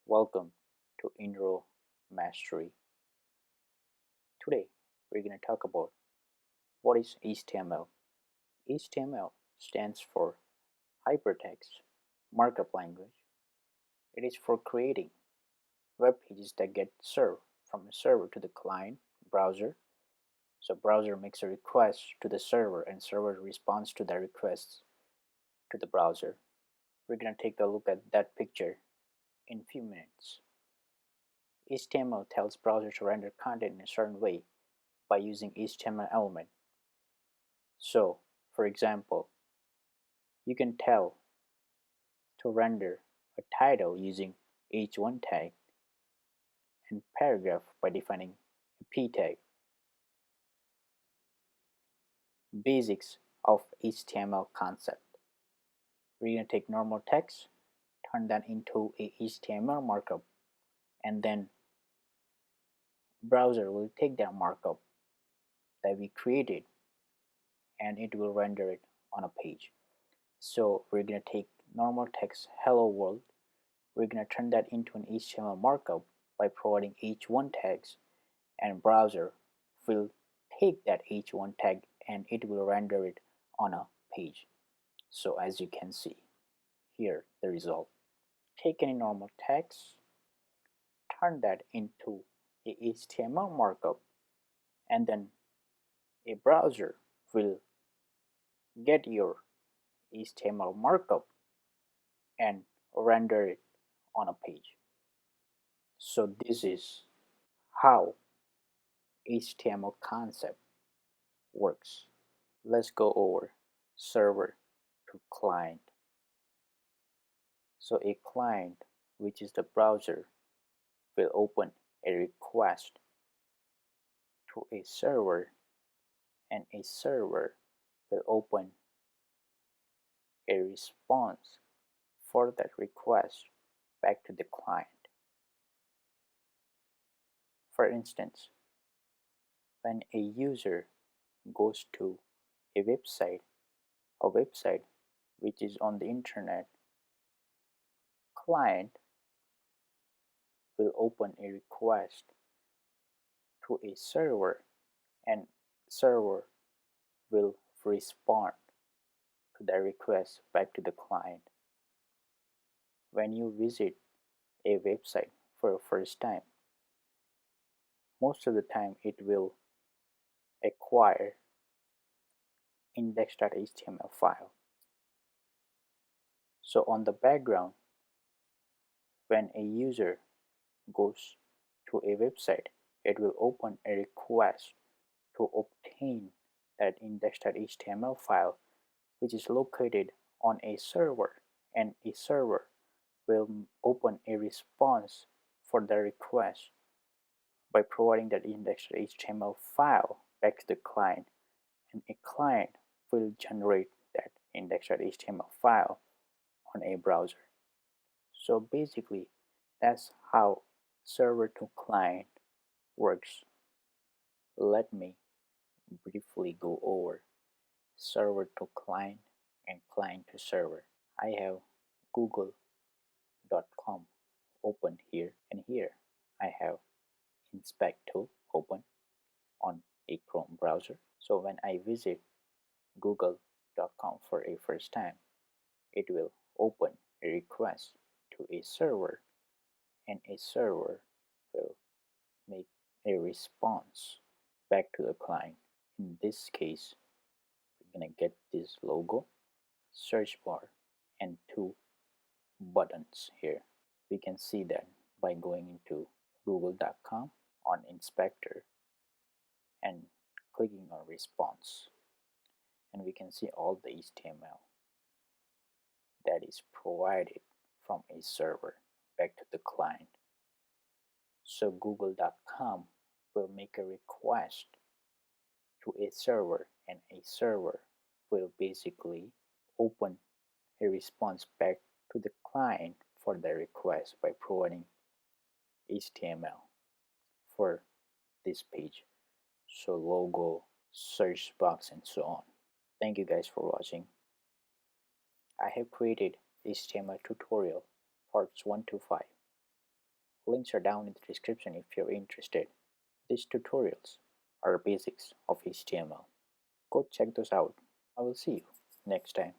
Welcome to Inro Mastery. Today we're going to talk about what is HTML. HTML stands for Hypertext Markup Language. It is for creating web pages that get served from a server to the client browser. So browser makes a request to the server and server responds to that request to the browser. We're going to take a look at that picture in a few minutes. HTML tells browser to render content in a certain way by using HTML element. So, for example, you can tell to render a title using h1 tag and paragraph by defining a p tag. Basics of HTML concept. We're going to take normal text, turn that into a HTML markup, and then browser will take that markup that we created and it will render it on a page. So we're going to take normal text hello world, we're going to turn that into an HTML markup by providing h1 tags, and browser will take that h1 tag and it will render it on a page. So as you can see here, the result. Take any normal text, turn that into a HTML markup, and then a browser will get your HTML markup and render it on a page. So this is how HTML concept works. Let's go over server to client. So a client, which is the browser, will open a request to a server, and a server will open a response for that request back to the client. For instance, when a user goes to a website which is on the internet, client will open a request to a server and server will respond to that request back to the client. When you visit a website for the first time, most of the time it will acquire index.html file. So on the background, when a user goes to a website, it will open a request to obtain that index.html file, which is located on a server, and a server will open a response for the request by providing that index.html file back to the client, and a client will generate that index.html file on a browser. So basically, that's how server to client works. Let me briefly go over server to client and client to server. I have google.com open here, and here I have inspect tool open on a Chrome browser. So when I visit google.com for a first time, it will open a request to a server, and a server will make a response back to the client. In this case, we're gonna get this logo, search bar, and two buttons here. We can see that by going into google.com on inspector and clicking on response, and we can see all the HTML that is provided from a server back to the client. So google.com will make a request to a server, and a server will basically open a response back to the client for the request by providing HTML for this page. So logo, search box, and so on. Thank you guys for watching. I have created HTML tutorial parts 1 to 5. Links are down in the description if you're interested. These tutorials are basics of HTML. Go check those out. I will see you next time.